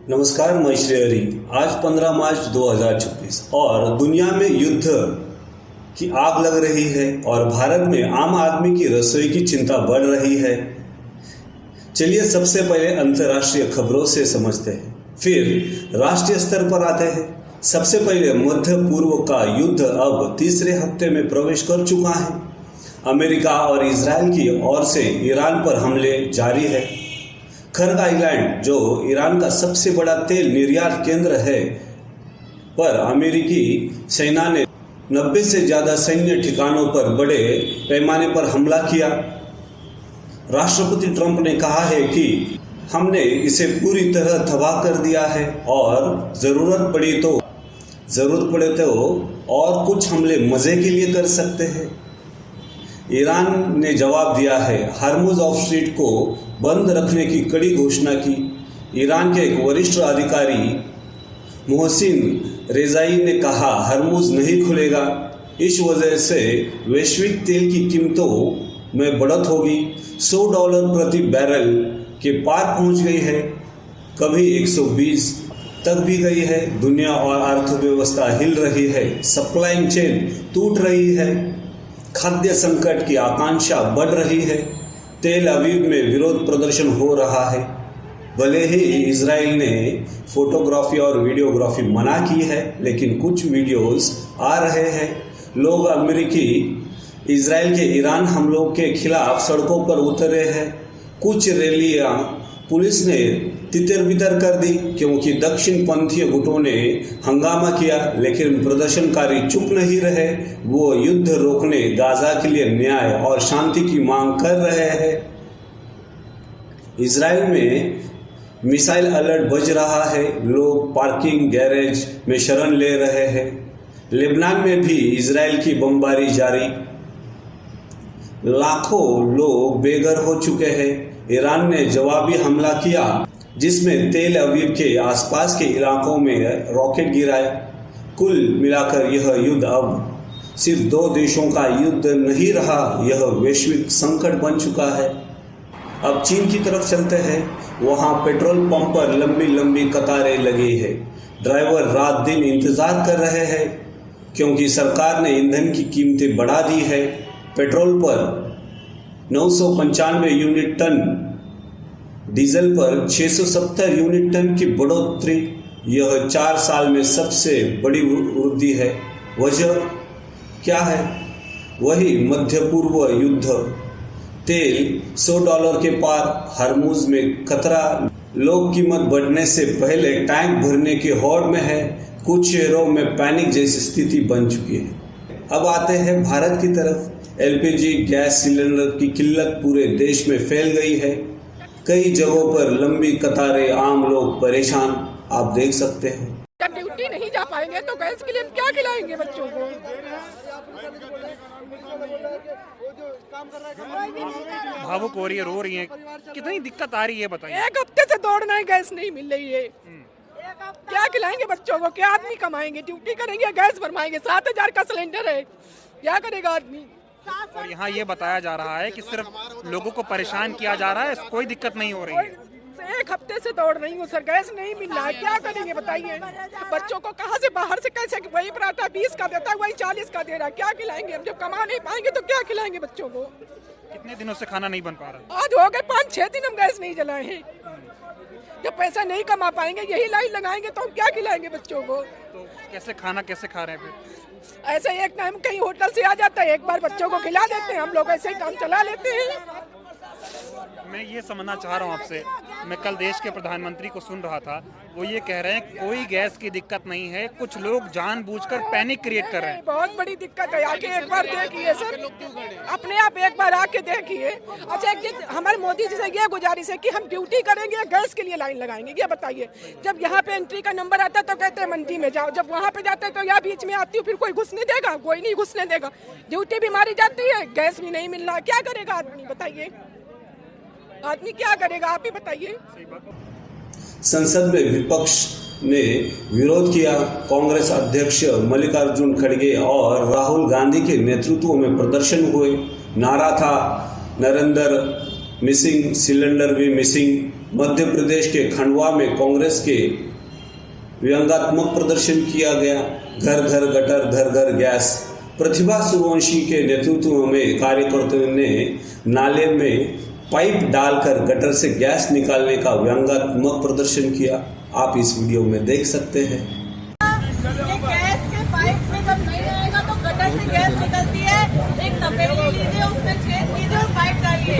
नमस्कार, मैं श्री हरि। आज 15 मार्च 2026 और दुनिया में युद्ध की आग लग रही है और भारत में आम आदमी की रसोई की चिंता बढ़ रही है। चलिए सबसे पहले अंतर्राष्ट्रीय खबरों से समझते हैं, फिर राष्ट्रीय स्तर पर आते हैं। सबसे पहले मध्य पूर्व का युद्ध अब तीसरे हफ्ते में प्रवेश कर चुका है। अमेरिका और इजराइल की ओर से ईरान पर हमले जारी है। खर्ग आइलैंड, जो ईरान का सबसे बड़ा तेल निर्यात केंद्र है, पर अमेरिकी सेना ने 90 से ज्यादा सैन्य ठिकानों पर बड़े पैमाने पर हमला किया। राष्ट्रपति ट्रंप ने कहा है कि हमने इसे पूरी तरह तबाह कर दिया है और जरूरत पड़े तो और कुछ हमले मजे के लिए कर सकते हैं। ईरान ने जवाब दिया है, हर्मुज ऑफ स्ट्रीट को बंद रखने की कड़ी घोषणा की। ईरान के एक वरिष्ठ अधिकारी मोहसिन रेजाई ने कहा, हर्मुज नहीं खुलेगा, इस वजह से वैश्विक तेल की कीमतों में बढ़त होगी। $100 प्रति बैरल के पार पहुंच गई है, कभी 120 तक भी गई है। दुनिया और अर्थव्यवस्था हिल रही है, सप्लाई चेन टूट रही है, खाद्य संकट की आकांक्षा बढ़ रही है। तेल अवीव में विरोध प्रदर्शन हो रहा है। भले ही इजराइल ने फोटोग्राफी और वीडियोग्राफी मना की है, लेकिन कुछ वीडियोस आ रहे हैं। लोग अमेरिकी इजराइल के ईरान हमलों के खिलाफ सड़कों पर उतरे हैं। कुछ रैलियां पुलिस ने तितर-बितर कर दी क्योंकि दक्षिण पंथीय गुटों ने हंगामा किया, लेकिन प्रदर्शनकारी चुप नहीं रहे। वो युद्ध रोकने, गाजा के लिए न्याय और शांति की मांग कर रहे हैं। इजराइल में मिसाइल अलर्ट बज रहा है, लोग पार्किंग गैरेज में शरण ले रहे हैं। लेबनान में भी इजराइल की बमबारी जारी, लाखों लोग बेघर हो चुके हैं। ईरान ने जवाबी हमला किया, जिसमें तेल अवीव के आसपास के इलाकों में रॉकेट गिराए। कुल मिलाकर यह युद्ध अब सिर्फ दो देशों का युद्ध नहीं रहा, यह वैश्विक संकट बन चुका है। अब चीन की तरफ चलते हैं। वहां पेट्रोल पंप पर लंबी लंबी कतारें लगी है। ड्राइवर रात दिन इंतजार कर रहे हैं क्योंकि सरकार ने ईंधन की कीमतें बढ़ा दी है। पेट्रोल पर 995 यूनिट टन, डीजल पर 670 यूनिट टन की बढ़ोतरी, यह 4 साल में सबसे बड़ी वृद्धि है। वजह क्या है? वही मध्य पूर्व युद्ध। तेल $100 के पार, हर्मुज में खतरा, लोग कीमत बढ़ने से पहले टैंक भरने की होड़ में है। कुछ शहरों में पैनिक जैसी स्थिति बन चुकी है। अब आते हैं भारत की तरफ। एलपीजी गैस सिलेंडर की किल्लत पूरे देश में फैल गई है। कई जगहों पर लंबी कतारें, आम लोग परेशान, आप देख सकते हैं। जब ड्यूटी नहीं जा पाएंगे तो गैस के लिए हम क्या खिलाएंगे बच्चों को? भावुक हो रही है, रो रही है, कितनी दिक्कत आ रही है बताइए। 1 हफ्ते से दौड़ना है, गैस नहीं मिल रही है। क्या खिलाएंगे बच्चों को? क्या आदमी कमाएंगे? ड्यूटी करेंगे, गैस भरवाएंगे। 7,000 का सिलेंडर है, क्या करेगा आदमी? और यहाँ ये बताया जा रहा है कि सिर्फ लोगों को परेशान किया जा रहा है, कोई दिक्कत नहीं हो रही है। 1 हफ्ते से दौड़ रही हूँ सर, गैस नहीं मिल रहा है, क्या करेंगे बताइए? बच्चों को कहाँ से बाहर से कैसे, वही पराठा 20 का देता है, वही 40 का दे रहा है, क्या खिलाएंगे? हम जब कमा नहीं पाएंगे तो क्या खिलाएंगे बच्चों को? कितने दिनों से खाना नहीं बन पा रहा? आज हो गए 5-6 दिन हम गैस नहीं जलाए हैं। जब पैसा नहीं कमा पाएंगे, यही लाइन लगाएंगे तो हम क्या खिलाएंगे बच्चों को? तो कैसे खाना कैसे खा रहे हैं फिर? ऐसे एक टाइम कहीं होटल से आ जाता है, एक बार बच्चों को खिला देते हैं, हम लोग ऐसे ही काम चला लेते हैं। मैं ये समझना चाह रहा हूँ आपसे, मैं कल देश के प्रधानमंत्री को सुन रहा था, वो ये कह रहे हैं कोई गैस की दिक्कत नहीं है, कुछ लोग जानबूझकर पैनिक क्रिएट कर रहे हैं। बहुत बड़ी दिक्कत है, आके एक बार देखिए सर, अपने आप एक बार आके देखिए। अच्छा, हमारे मोदी जी से ये गुजारिश है कि हम ड्यूटी करेंगे, गैस के लिए लाइन लगाएंगे। ये बताइए, जब यहाँ पे एंट्री का नंबर आता है तो कहते हैं मंडी में जाओ, जब वहाँ पे जाते हैं तो यहाँ बीच में आती हूँ, फिर कोई घुसने देगा? कोई नहीं घुसने देगा। ड्यूटी भी मारी जाती है, गैस भी नहीं मिल रहा, क्या करेगा आदमी बताइए? आदमी क्या करेगा, आप ही बताइए। संसद में विपक्ष ने विरोध किया। कांग्रेस अध्यक्ष मल्लिकार्जुन खड़गे और राहुल गांधी के नेतृत्व में प्रदर्शन हुए। नारा था, नरेंद्र मिसिंग, सिलेंडर भी मिसिंग। मध्य प्रदेश के खंडवा में कांग्रेस के व्यंग्यात्मक प्रदर्शन किया गया। घर घर गटर, घर घर गैस। प्रतिभा सूर्यवंशी के नेतृत्व में कार्यकर्ताओं ने नाले में पाइप डालकर गटर से गैस निकालने का व्यंग्यात्मक प्रदर्शन किया। आप इस वीडियो में देख सकते हैं। गैस के पाइप में जब नहीं आएगा तो गटर से गैस निकलती है। एक तपेली लीजिए, उसमें छेद कीजिए और पाइप डालिए।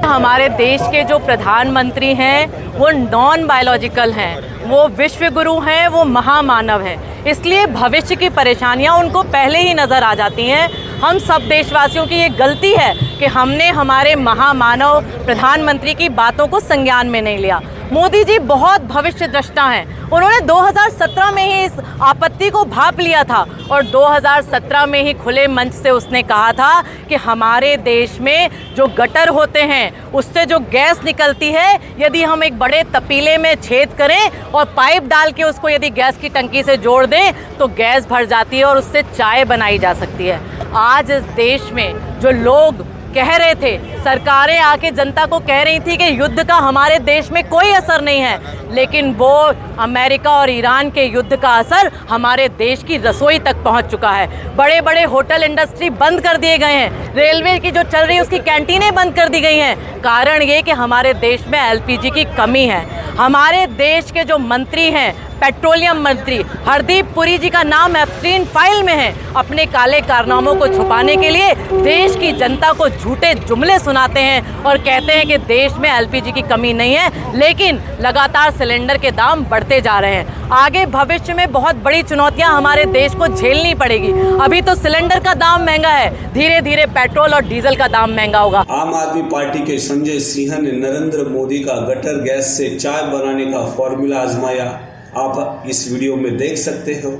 हमारे देश के जो प्रधानमंत्री हैं वो नॉन बायोलॉजिकल हैं, वो विश्व गुरु हैं, वो महामानव हैं, इसलिए भविष्य की परेशानियां उनको पहले ही नज़र आ जाती हैं। हम सब देशवासियों की ये गलती है कि हमने हमारे महामानव प्रधानमंत्री की बातों को संज्ञान में नहीं लिया। मोदी जी बहुत भविष्य दृष्टा हैं। उन्होंने 2017 में ही इस आपत्ति को भांप लिया था और 2017 में ही खुले मंच से उसने कहा था कि हमारे देश में जो गटर होते हैं उससे जो गैस निकलती है, यदि हम एक बड़े तपीले में छेद करें और पाइप डाल के उसको यदि गैस की टंकी से जोड़ दें तो गैस भर जाती है और उससे चाय बनाई जा सकती है। आज इस देश में जो लोग कह रहे थे, सरकारें आके जनता को कह रही थी कि युद्ध का हमारे देश में कोई असर नहीं है, लेकिन वो अमेरिका और ईरान के युद्ध का असर हमारे देश की रसोई तक पहुंच चुका है। बड़े बड़े होटल इंडस्ट्री बंद कर दिए गए हैं, रेलवे की जो चल रही है उसकी कैंटीनें बंद कर दी गई हैं। कारण ये कि हमारे देश में एलपीजी की कमी है। हमारे देश के जो मंत्री हैं, पेट्रोलियम मंत्री हरदीप पुरी जी का नाम एब्सटीन फाइल में है। अपने काले कारनामों को छुपाने के लिए देश की जनता को झूठे जुमले सुनाते हैं और कहते हैं कि देश में एलपीजी की कमी नहीं है, लेकिन लगातार सिलेंडर के दाम बढ़ते जा रहे हैं। आगे भविष्य में बहुत बड़ी चुनौतियां हमारे देश को झेलनी पड़ेगी। अभी तो सिलेंडर का दाम महंगा है, धीरे धीरे पेट्रोल और डीजल का दाम महंगा होगा। आम आदमी पार्टी के संजय सिंह ने नरेंद्र मोदी का गटर गैस से चाय बनाने का फॉर्मूला आजमाया। आप इस वीडियो में देख सकते हो।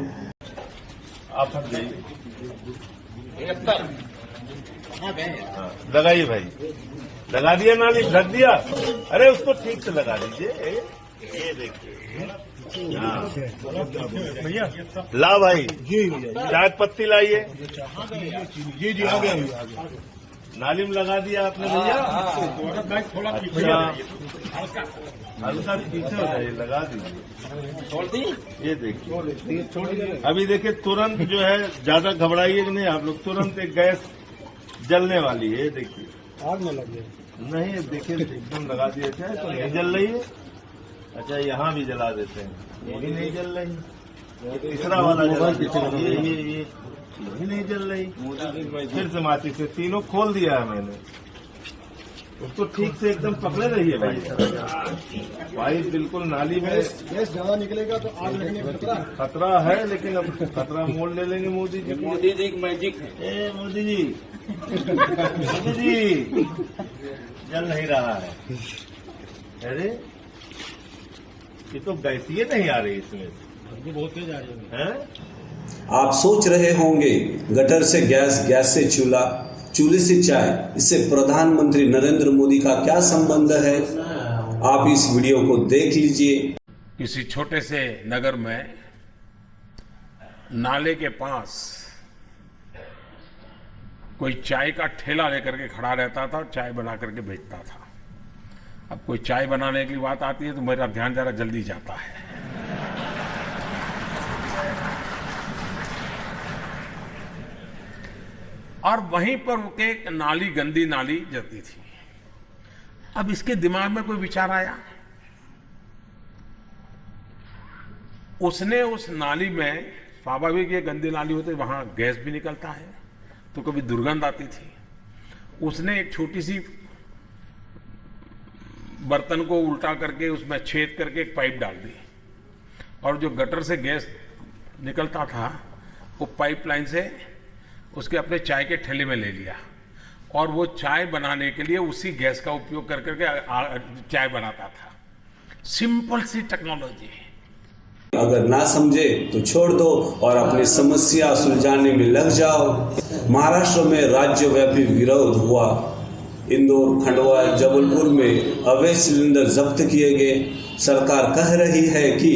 आप लगाइए भाई, लगा दिया नाली, ढक दिया। अरे उसको ठीक से लगा दीजिए। ये देखिए भैया, ला भाई चाय पत्ती लाइए। जी जी, आ गया। नाली में लगा दिया आपने भैया। हल्का पीछे हो जाइए, लगा दीजिए। ये देखिए, अभी देखिए तुरंत जो है, ज्यादा घबराइए कि नहीं आप लोग, तुरंत एक गैस जलने वाली है। देखिए आग में लग गई। नहीं, देखिए एकदम लगा दिया चाहे तो नहीं जल रही है। अच्छा, यहाँ भी जला देते हैं, ये भी नहीं जल रही। तीसरा वाला ये भी नहीं जल रही। फिर से माचिस से तीनों खोल दिया है मैंने। उसको ठीक से एकदम पकड़े रहिए भाई। भाई बिल्कुल नाली में गैस ज्यादा निकलेगा तो आग लगने का खतरा है, लेकिन अब खतरा मोड़ ले लेंगे मोदी जी। मोदी जी मैजिक है। मोदी जी, मोदी जी जल नहीं रहा है। अरे ये तो गैसीय नहीं आ रही, इसमें बहुत तेज आ रही है। आप सोच रहे होंगे गटर से गैस, गैस से चूल्हा, चूल्हे से चाय, इससे प्रधानमंत्री नरेंद्र मोदी का क्या संबंध है? आप इस वीडियो को देख लीजिए। किसी छोटे से नगर में नाले के पास कोई चाय का ठेला लेकर के खड़ा रहता था और चाय बना करके बेचता था। अब कोई चाय बनाने की बात आती है तो मेरा ध्यान जरा जल्दी जाता है। और वहीं पर एक नाली, गंदी नाली जाती थी। अब इसके दिमाग में कोई विचार आया, उसने उस नाली में, स्वाभाविक ये गंदी नाली होती, वहां गैस भी निकलता है तो कभी दुर्गंध आती थी। उसने एक छोटी सी बर्तन को उल्टा करके उसमें छेद करके एक पाइप डाल दी और जो गटर से गैस निकलता था वो पाइपलाइन से उसके अपने चाय के ठेले में ले लिया और वो चाय बनाने के लिए उसी गैस का उपयोग कर करके चाय बनाता था। सिंपल सी टेक्नोलॉजी। अगर ना समझे तो छोड़ दो और अपनी समस्या सुलझाने में लग जाओ। महाराष्ट्र में राज्यव्यापी विरोध हुआ। इंदौर, खंडवा, जबलपुर में अवैध सिलेंडर जब्त किए गए। सरकार कह रही है कि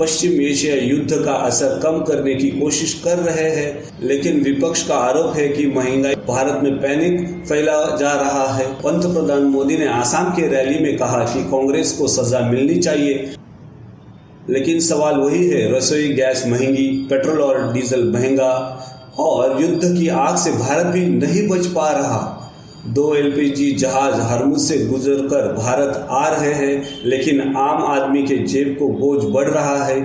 पश्चिम एशिया युद्ध का असर कम करने की कोशिश कर रहे हैं, लेकिन विपक्ष का आरोप है कि महंगाई भारत में पैनिक फैला जा रहा है। पंतप्रधान मोदी ने आसाम के रैली में कहा कि कांग्रेस को सजा मिलनी चाहिए, लेकिन सवाल वही है, रसोई गैस महंगी, पेट्रोल और डीजल महंगा और युद्ध की आग से भारत भी नहीं बच पा रहा। 2 LPG जहाज हरमुज से गुजरकर भारत आ रहे हैं, लेकिन आम आदमी के जेब को बोझ बढ़ रहा है।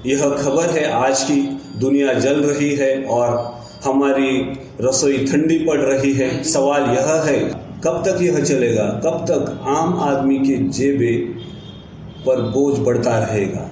यह खबर है, आज की दुनिया जल रही है और हमारी रसोई ठंडी पड़ रही है। सवाल यह है, कब तक यह चलेगा? कब तक आम आदमी के जेबे पर बोझ बढ़ता रहेगा?